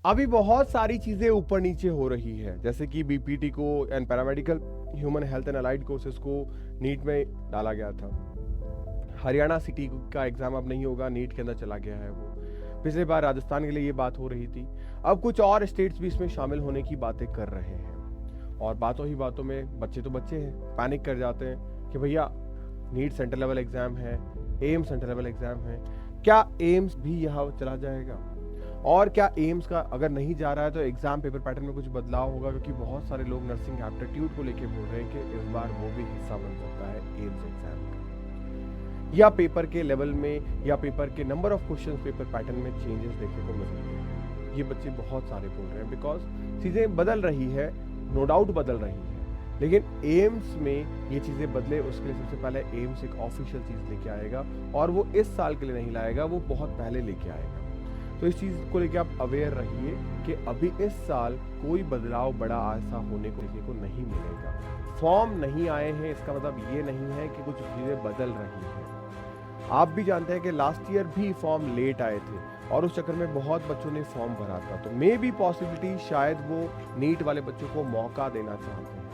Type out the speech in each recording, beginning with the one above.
अभी बहुत सारी चीज़ें ऊपर नीचे हो रही है, जैसे कि बीपीटी को and paramedical human health and allied courses को नीट में डाला गया था। हरियाणा सिटी का एग्ज़ाम अब नहीं होगा, नीट के अंदर चला गया है वो। पिछले बार राजस्थान के लिए ये बात हो रही थी। अब कुछ और स्टेट्स भी इसमें शामिल होने की बातें कर रहे हैं। और बातों ही बातों में बच्चे तो बच्चे हैं, पैनिक कर जाते हैं कि भैया नीट सेंटर लेवल एग्ज़ाम है, एम्स सेंटर लेवल एग्ज़ाम है, क्या एम्स भी यहाँ चला जाएगा? और क्या एम्स का अगर नहीं जा रहा है तो एग्ज़ाम पेपर पैटर्न में कुछ बदलाव होगा? क्योंकि बहुत सारे लोग नर्सिंग एप्टीट्यूड को लेके बोल रहे हैं कि इस बार वो भी हिस्सा बन सकता है एम्स एग्ज़ाम का, या पेपर के लेवल में या पेपर के number of questions paper pattern में चेंजेस देखने को मिल सकते हैं। ये बच्चे बहुत सारे बोल रहे हैं बिकॉज चीज़ें बदल रही है, नो डाउट बदल रही है, लेकिन एम्स में ये चीज़ें बदले उसके लिए सबसे पहले एम्स एक ऑफिशियल चीज़ लेके आएगा, और वो इस साल के लिए नहीं लाएगा, वो बहुत पहले लेके आएगा। तो इस चीज़ को लेके आप अवेयर रहिए कि अभी इस साल कोई बदलाव बड़ा ऐसा होने को देखने को नहीं मिलेगा। फॉर्म नहीं आए हैं इसका मतलब ये नहीं है कि कुछ चीज़ें बदल रही हैं। आप भी जानते हैं कि लास्ट ईयर भी फॉर्म लेट आए थे और उस चक्कर में बहुत बच्चों ने फॉर्म भरा था, तो मे बी पॉसिबिलिटी शायद वो नीट वाले बच्चों को मौका देना चाहते हैं,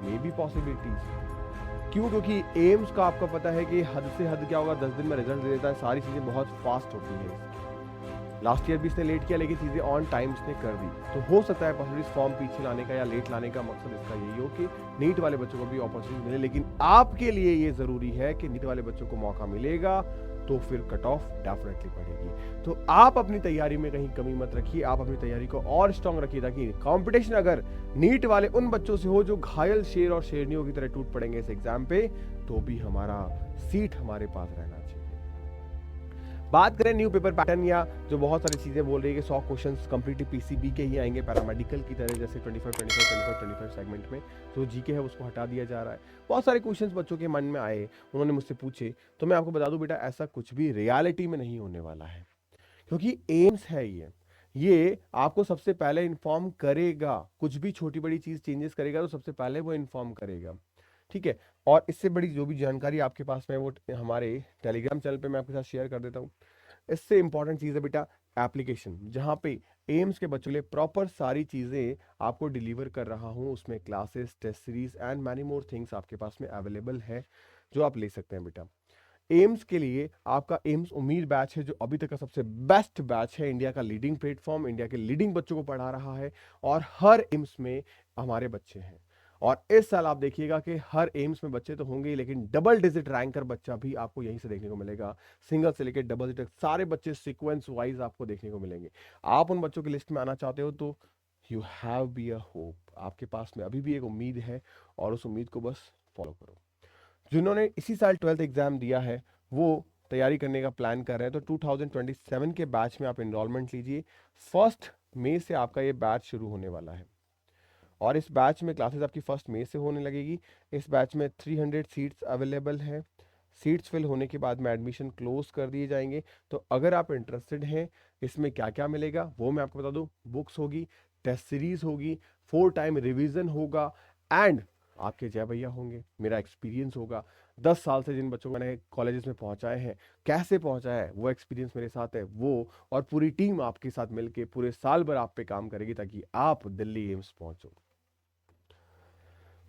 मे बी पॉसिबिलिटीज। क्यों? क्योंकि एम्स का आपको पता है कि हद से हद क्या होगा, 10 दिन में रिजल्ट दे देता है, सारी चीज़ें बहुत फास्ट होती है इसकी। लास्ट ईयर भी इसने लेट किया लेकिन चीज़ें ऑन टाइम इसने कर दी, तो हो सकता है पॉसिबिलिटीज फॉर्म पीछे लाने का या लेट लाने का मकसद इसका यही हो कि नीट वाले बच्चों को भी अपॉर्चुनिटी मिले। लेकिन आपके लिए ये ज़रूरी है कि नीट वाले बच्चों को मौका मिलेगा तो फिर कट ऑफ डेफिनेटली बढ़ेगी। तो आप अपनी तैयारी में कहीं कमी मत रखिए, आप अपनी तैयारी को और स्ट्रांग रखिए ताकि कंपटीशन अगर नीट वाले उन बच्चों से हो जो घायल शेर और शेरनियों की तरह टूट पड़ेंगे इस एग्जाम पे, तो भी हमारा सीट हमारे पास रहना चाहिए। बात करें न्यू पेपर पैटर्न, या जो बहुत सारी चीज़ें बोल रही है कि 100 क्वेश्चंस कंप्लीटली पीसीबी के ही आएंगे पैरामेडिकल की तरह, जैसे 25 सेगमेंट में जो जीके है उसको हटा दिया जा रहा है। बहुत सारे क्वेश्चंस बच्चों के मन में आए, उन्होंने मुझसे पूछे, तो मैं आपको बता दूं बेटा ऐसा कुछ भी रियलिटी में नहीं होने वाला है, क्योंकि एम्स है ये आपको सबसे पहले इन्फॉर्म करेगा। कुछ भी छोटी बड़ी चीज़ चेंजेस करेगा तो सबसे पहले वो इन्फॉर्म करेगा, ठीक है। और इससे बड़ी जो भी जानकारी आपके पास में वो हमारे टेलीग्राम चैनल पे मैं आपके साथ शेयर कर देता हूँ। इससे इंपॉर्टेंट चीज़ है बेटा एप्लीकेशन, जहाँ पे एम्स के बच्चों के लिए प्रॉपर सारी चीज़ें आपको डिलीवर कर रहा हूँ। उसमें classes, test series and many more things आपके पास में अवेलेबल है जो आप ले सकते हैं बेटा। एम्स के लिए आपका एम्स उम्मीद बैच है जो अभी तक का सबसे बेस्ट बैच है, इंडिया का लीडिंग प्लेटफॉर्म, इंडिया के लीडिंग बच्चों को पढ़ा रहा है, और हर एम्स में हमारे बच्चे हैं। और इस साल आप देखिएगा कि हर एम्स में बच्चे तो होंगे ही, लेकिन डबल डिजिट रैंकर बच्चा भी आपको यहीं से देखने को मिलेगा। सिंगल से लेकर डबल डिजिट सारे बच्चे सीक्वेंस वाइज आपको देखने को मिलेंगे। आप उन बच्चों की लिस्ट में आना चाहते हो तो you have be a hope, आपके पास में अभी भी एक उम्मीद है, और उस उम्मीद को बस फॉलो करो। जिन्होंने इसी साल 12th एग्जाम दिया है वो तैयारी करने का प्लान कर रहे हैं, तो 2027 के बैच में आप इनरोलमेंट लीजिए। 1 मई से आपका ये बैच शुरू होने वाला है, और इस बैच में क्लासेस आपकी 1 मई से होने लगेगी। इस बैच में 300 सीट्स अवेलेबल हैं। सीट्स फिल होने के बाद में एडमिशन क्लोज कर दिए जाएंगे। तो अगर आप इंटरेस्टेड हैं इसमें क्या क्या मिलेगा वो मैं आपको बता दूं। बुक्स होगी, टेस्ट सीरीज होगी, 4 टाइम रिवीजन होगा, एंड आपके जय भैया होंगे, मेरा एक्सपीरियंस होगा। 10 साल से जिन बच्चों को मैंने कॉलेजेस में पहुंचाए हैं, कैसे पहुंचाया है वो एक्सपीरियंस मेरे साथ है वो, और पूरी टीम आपके साथ मिलके पूरे साल भर आप पे काम करेगी ताकि आप दिल्ली एम्स पहुंचो।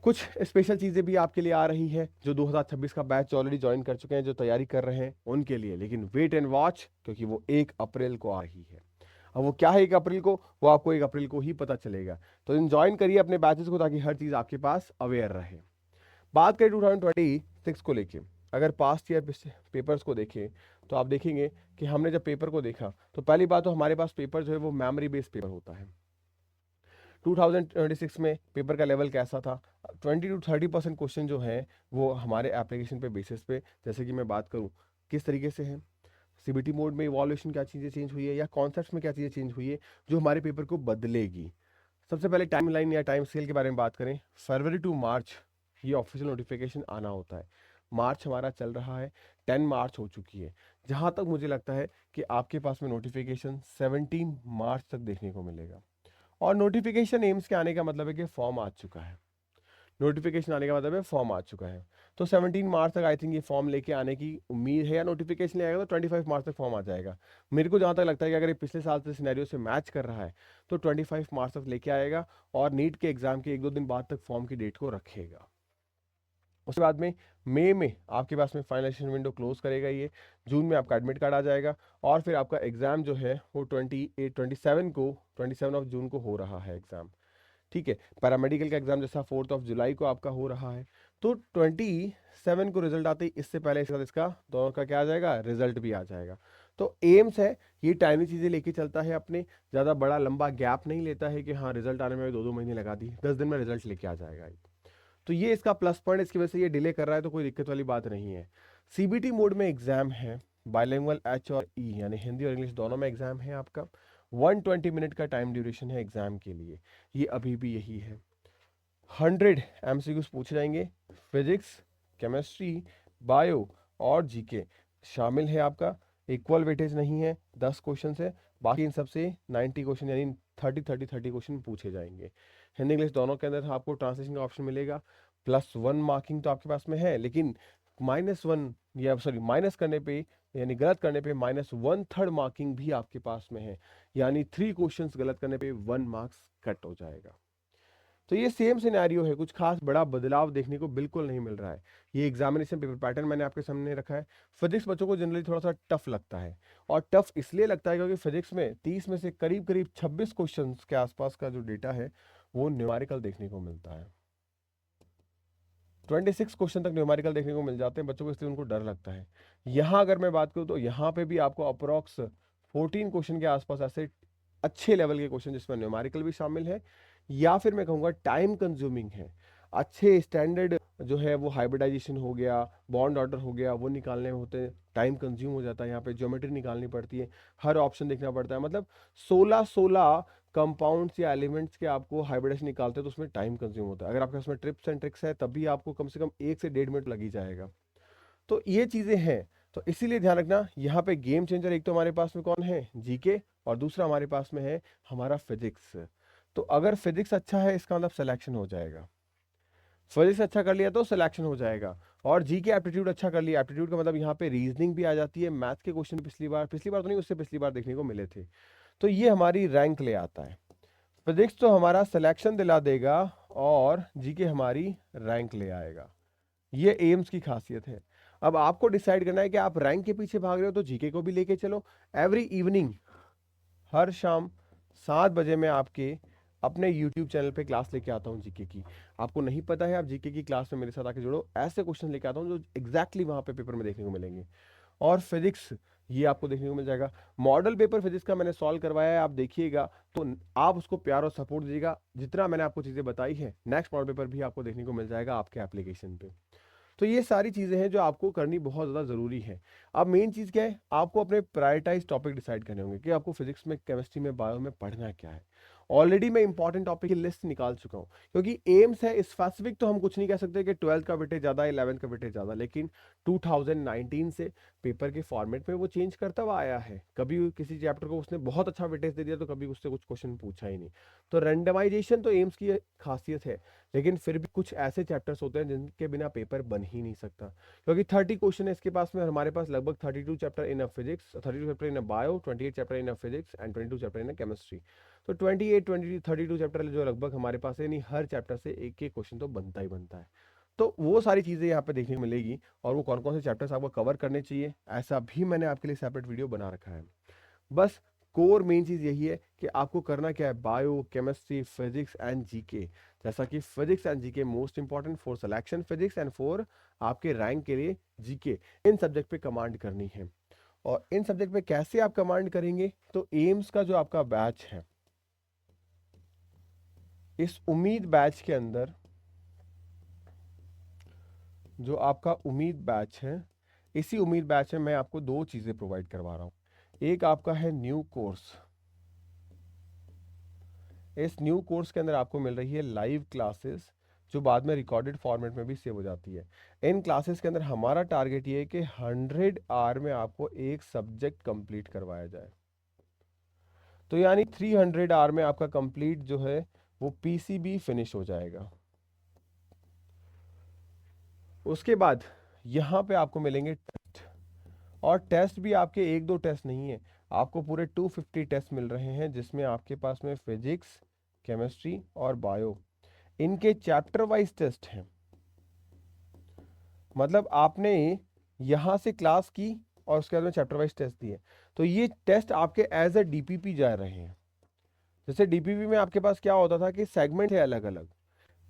कुछ स्पेशल चीज़ें भी आपके लिए आ रही है, जो 2026 का बैच ऑलरेडी ज्वाइन कर चुके हैं, जो तैयारी कर रहे हैं उनके लिए, लेकिन वेट एंड वॉच, क्योंकि वो 1 अप्रैल को आ रही है। अब वो क्या है 1 अप्रैल को, वो आपको 1 अप्रैल को ही पता चलेगा। तो इन ज्वाइन करिए अपने बैचेस को ताकि हर चीज़ आपके पास अवेयर रहे। बात करें 2026 को लेके, अगर पास्ट ईयर पेपर्स को देखें तो आप देखेंगे कि हमने जब पेपर को देखा तो पहली बात तो हमारे पास पेपर जो है वो मेमोरी बेस्ड पेपर होता है। 2026 में पेपर का लेवल कैसा था? 20 to 30% क्वेश्चन जो है वो हमारे एप्लीकेशन पे बेसिस पे, जैसे कि मैं बात करूँ किस तरीके से है, सीबीटी मोड में इवॉल्यूशन क्या चीज़ें चेंज हुई है, या कॉन्सेप्ट्स में क्या चीज़ें चेंज हुई है जो हमारे पेपर को बदलेगी। सबसे पहले टाइम लाइन या टाइम स्केल के बारे में बात करें, फरवरी टू मार्च ये ऑफिशियल नोटिफिकेशन आना होता है। मार्च हमारा चल रहा है, 10 मार्च हो चुकी है। जहाँ तक मुझे लगता है कि आपके पास में नोटिफिकेशन 17 मार्च तक देखने को मिलेगा। और नोटिफिकेशन एम्स के आने का मतलब है कि फॉर्म आ चुका है। नोटिफिकेशन आने का मतलब है फॉर्म आ चुका है। तो 17 मार्च तक आई थिंक ये फॉर्म लेके आने की उम्मीद है, या नोटिफिकेशन ले आएगा तो 25 मार्च तक फॉर्म आ जाएगा। मेरे को जहाँ तक लगता है कि अगर ये पिछले साल से सिनेरियो से मैच कर रहा है तो 25 मार्च तक लेके आएगा, और नीट के एग्जाम के 1-2 दिन बाद तक फॉर्म की डेट को रखेगा। उसके बाद में मई में आपके पास में फाइनलाइजेशन विंडो क्लोज करेगा ये, जून में आपका एडमिट कार्ड आ जाएगा, और फिर आपका एग्जाम जो है वो 27 ऑफ जून को हो रहा है एग्जाम। ठीक है, पैरामेडिकल का एग्जाम जैसा 4 जुलाई को आपका हो रहा है, तो 27 को रिजल्ट आते ही इससे पहले इसका दोनों का क्या आ जाएगा, रिजल्ट भी आ जाएगा। तो एम्स है ये टाइनी चीजें लेके चलता है अपने, ज्यादा बड़ा लंबा गैप नहीं लेता है कि हाँ रिजल्ट आने में 2-2 महीने लगा दी, 10 दिन में रिजल्ट लेके आ जाएगा। तो ये इसका प्लस पॉइंट, इसकी वजह से ये डिले कर रहा है तो कोई दिक्कत वाली बात नहीं है। सीबीटी मोड में एग्जाम है, बाइलिंगुअल एच और ई यानी हिंदी और इंग्लिश दोनों में एग्जाम है आपका। 120 मिनट का टाइम ड्यूरेशन है एग्जाम के लिए, ये अभी भी यही है। 100 एमसीक्यूज पूछे जाएंगे, फिजिक्स, केमिस्ट्री, बायो और जीके शामिल है आपका। इक्वल वेटेज नहीं है, 10 क्वेश्चन है, बाकी इन सबसे 90 क्वेश्चन यानी 30 क्वेश्चन पूछे जाएंगे। हिंदी इंग्लिश दोनों के अंदर आपको ट्रांसलेशन का ऑप्शन मिलेगा। +1 मार्किंग तो आपके पास में है, लेकिन -1 या सॉरी माइनस करने पे यानी गलत करने पे -1/3 मार्किंग भी आपके पास में है, यानी 3 क्वेश्चंस गलत करने पे 1 मार्क्स कट हो जाएगा। तो ये सेम सिनेरियो है, कुछ खास बड़ा बदलाव देखने को बिल्कुल नहीं मिल रहा है। ये एग्जामिनेशन पेपर पैटर्न मैंने आपके सामने रखा है। फिजिक्स बच्चों को जनरली थोड़ा सा टफ लगता है, और टफ इसलिए लगता है क्योंकि फिजिक्स में 30 में से करीब करीब 26 क्वेश्चन के आसपास का जो डेटा है वो न्यूमेरिकल देखने को मिलता है। 26 क्वेश्चन तक न्यूमेरिकल देखने को मिल जाते हैं बच्चों को, इसलिए उनको डर लगता है। यहाँ अगर मैं बात करूँ तो यहाँ पे भी आपको अप्रोक्स 14 क्वेश्चन के आसपास ऐसे अच्छे लेवल के क्वेश्चन जिसमें न्यूमेरिकल भी शामिल है, या फिर मैं कहूँगा टाइम कंज्यूमिंग है। अच्छे स्टैंडर्ड जो है वो हाइब्रिडाइजेशन हो गया, बॉन्ड ऑर्डर हो गया, वो निकालने में होते हैं, टाइम कंज्यूम हो जाता है। यहाँ पे ज्योमेट्री निकालनी पड़ती है, हर ऑप्शन देखना पड़ता है, मतलब 16 कंपाउंड्स या एलिमेंट्स के आपको हाइब्रिडेशन निकालते हैं तो उसमें टाइम कंज्यूम होता है। अगर आपके उसमें ट्रिप्स एंड ट्रिक्स है तब भी आपको कम से कम 1 से 1.5 मिनट लग ही जाएगा। तो ये चीज़ें हैं, तो इसीलिए ध्यान रखना यहाँ पे गेम चेंजर एक तो हमारे पास में कौन है, जीके, और दूसरा हमारे पास में है हमारा फिजिक्स। तो अगर फिजिक्स अच्छा है इसका मतलब सिलेक्शन हो जाएगा, फिजिक्स अच्छा कर लिया तो सिलेक्शन हो जाएगा। और जीके एप्टीट्यूड अच्छा कर लिया, एप्टीट्यूड का मतलब यहाँ पे रीजनिंग भी आ जाती है, मैथ के क्वेश्चन पिछली बार तो नहीं, उससे पिछली बार देखने को मिले थे, तो ये हमारी रैंक ले आता है। फिजिक्स तो हमारा सिलेक्शन दिला देगा, और जीके हमारी रैंक ले आएगा। ये एम्स की खासियत है। अब आपको डिसाइड करना है कि आप रैंक के पीछे भाग रहे हो तो जीके को भी लेके चलो। एवरी इवनिंग हर शाम 7 बजे मैं आपके अपने यूट्यूब चैनल पे क्लास लेके आता हूँ जीके की। आपको नहीं पता है, आप जीके की क्लास में मेरे साथ आके जुड़ो, ऐसे क्वेश्चन लेके आता हूँ जो एग्जैक्टली वहाँ पे पेपर में देखने को मिलेंगे। और फिजिक्स ये आपको देखने को मिल जाएगा। मॉडल पेपर फिजिक्स का मैंने सॉल्व करवाया है, आप देखिएगा तो आप उसको प्यार और सपोर्ट दीजिएगा। जितना मैंने आपको चीज़ें बताई है, नेक्स्ट मॉडल पेपर भी आपको देखने को मिल जाएगा आपके एप्लीकेशन पे। तो ये सारी चीज़ें हैं जो आपको करनी बहुत ज़्यादा ज़रूरी है। अब मेन चीज़ क्या है, आपको अपने प्रायोरिटाइज टॉपिक डिसाइड करने होंगे कि आपको फिजिक्स में, केमिस्ट्री में, बायो में पढ़ना क्या है। ऑलरेडी मैं इंपॉर्टेंट टॉपिक की लिस्ट निकाल चुका हूँ, क्योंकि एम्स है स्पेसिफिक, तो हम कुछ नहीं कह सकते कि 12th का वेटेज ज़्यादा, 11th का वेटेज ज़्यादा, लेकिन 2019 से पेपर के फॉर्मेट में वो चेंज करता हुआ आया है। कभी किसी चैप्टर को उसने बहुत अच्छा वेटेज दे दिया तो कभी उससे कुछ क्वेश्चन पूछा ही नहीं। तो रेंडमाइजेशन तो एम्स की खासियत है, लेकिन फिर भी कुछ ऐसे चैप्टर्स होते हैं जिनके बिना पेपर बन ही नहीं सकता, क्योंकि 30 क्वेश्चन है इसके पास में, हमारे पास लगभग 32 chapter in physics, 32 chapter in bio, 28 chapter in physics and 22 chapter in chemistry. तो 32 चैप्टर जो लगभग हमारे पास है, नहीं हर चैप्टर से एक एक क्वेश्चन तो बनता ही बनता है। तो वो सारी चीज़ें यहाँ पे देखने को मिलेगी, और वो कौन कौन से चैप्टर्स आपको कवर करने चाहिए ऐसा भी मैंने आपके लिए सेपरेट वीडियो बना रखा है। बस कोर मेन चीज़ यही है कि आपको करना क्या है, bio, chemistry, physics and GK. जैसा कि physics and GK most important for selection physics and for आपके रैंक के लिए जीके, इन सब्जेक्ट पे कमांड करनी है। और इन सब्जेक्ट पे कैसे आप कमांड करेंगे, तो एम्स का जो आपका बैच है, इस उम्मीद बैच के अंदर जो आपका उम्मीद बैच है, इसी उम्मीद बैच में मैं आपको 2 चीज़ें प्रोवाइड करवा रहा हूँ। एक आपका है न्यू कोर्स, इस न्यू कोर्स के अंदर आपको मिल रही है लाइव क्लासेस, जो बाद में रिकॉर्डेड फॉर्मेट में भी सेव हो जाती है। इन क्लासेस के अंदर हमारा टारगेट ये है कि 100 आवर में आपको एक सब्जेक्ट कंप्लीट करवाया जाए। तो यानी 300 आवर में आपका कंप्लीट जो है वो पीसीबी फिनिश हो जाएगा। उसके बाद यहाँ पे आपको मिलेंगे टेस्ट, और टेस्ट भी आपके एक दो टेस्ट नहीं है, आपको पूरे 250 टेस्ट मिल रहे हैं, जिसमें आपके पास में फिजिक्स, केमिस्ट्री और बायो, इनके चैप्टर वाइज टेस्ट हैं। मतलब आपने यहाँ से क्लास की और उसके बाद में चैप्टर वाइज टेस्ट दिए, तो ये टेस्ट आपके एज अ डीपीपी जा रहे हैं। जैसे डीपीपी में आपके पास क्या होता था कि सेगमेंट है अलग अलग,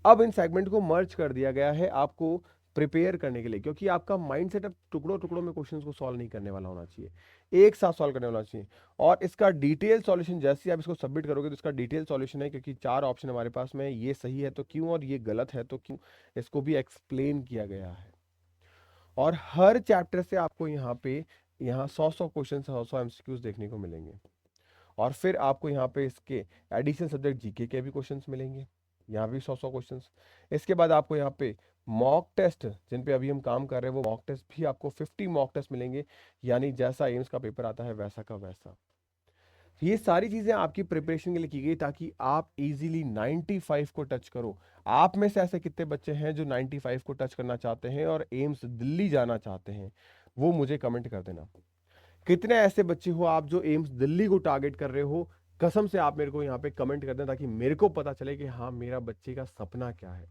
अब इन सेगमेंट को मर्ज कर दिया गया है आपको प्रिपेयर करने के लिए, क्योंकि आपका माइंड सेट अब टुकड़ों टुकड़ों में क्वेश्चंस को सॉल्व नहीं करने वाला होना चाहिए, एक साथ सॉल्व करने वाला चाहिए। और इसका डिटेल सॉल्यूशन जैसे ही आप इसको सबमिट करोगे तो इसका डिटेल सॉल्यूशन है, क्योंकि 4 ऑप्शन हमारे पास में है, ये सही है तो क्यों और ये गलत है तो क्यों, इसको भी एक्सप्लेन किया गया है। और हर चैप्टर से आपको यहाँ पे यहाँ 100 क्वेश्चन 100 एमसीक्यूज देखने को मिलेंगे। और फिर आपको यहाँ पे इसके एडिशनल सब्जेक्ट जीके के भी क्वेश्चंस मिलेंगे, यहाँ भी 100 क्वेश्चंस। इसके बाद आपको यहाँ पे मॉक टेस्ट, जिन पे अभी हम काम कर रहे हैं, वो मॉक टेस्ट भी आपको 50 मॉक टेस्ट मिलेंगे, यानी जैसा एम्स का पेपर आता है वैसा का वैसा। ये सारी चीजें आपकी प्रिपरेशन के लिए की गई ताकि आप इजीली 95 को टच करो। आप में से ऐसे कितने बच्चे हैं जो 95 को टच करना चाहते हैं और एम्स दिल्ली जाना चाहते हैं, वो मुझे कमेंट कर देना। कितने ऐसे बच्चे हो आप जो एम्स दिल्ली को टारगेट कर रहे हो, कसम से आप मेरे को यहाँ पे कमेंट कर दें, ताकि मेरे को पता चले कि हाँ मेरा बच्चे का सपना क्या है।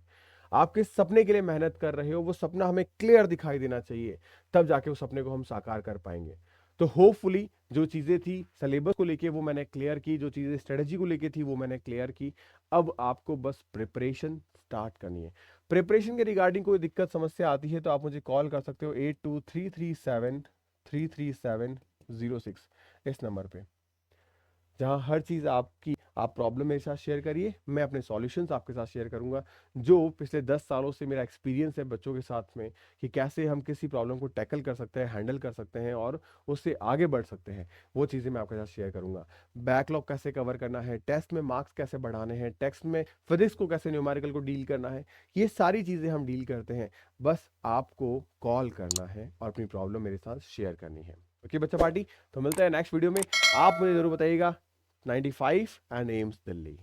आप किस सपने के लिए मेहनत कर रहे हो, वो सपना हमें क्लियर दिखाई देना चाहिए, तब जाके उस सपने को हम साकार कर पाएंगे। तो होपफुली जो चीज़ें थी सिलेबस को लेके वो मैंने क्लियर की, जो चीज़ें स्ट्रेटजी को लेके थी वो मैंने क्लियर की। अब आपको बस प्रिपरेशन स्टार्ट करनी है। प्रिपरेशन के रिगार्डिंग कोई दिक्कत समस्या आती है तो आप मुझे कॉल कर सकते हो 8233733706 इस नंबर पे, जहां हर चीज़ आपकी, आप प्रॉब्लम मेरे साथ शेयर करिए, मैं अपने सॉल्यूशंस आपके साथ शेयर करूंगा, जो पिछले 10 सालों से मेरा एक्सपीरियंस है बच्चों के साथ में, कि कैसे हम किसी प्रॉब्लम को टैकल कर सकते हैं, हैंडल कर सकते हैं और उससे आगे बढ़ सकते हैं, वो चीज़ें मैं आपके साथ शेयर करूंगा। बैकलॉग कैसे कवर करना है, टेस्ट में मार्क्स कैसे बढ़ाने हैं, टेक्स्ट में फिजिक्स को कैसे न्यूमेरिकल को डील करना है, ये सारी चीज़ें हम डील करते हैं। बस आपको कॉल करना है और अपनी प्रॉब्लम मेरे साथ शेयर करनी है। ओके बच्चा पार्टी, तो मिलते हैं नेक्स्ट वीडियो में। आप मुझे जरूर बताइएगा 95 and AIIMS Delhi।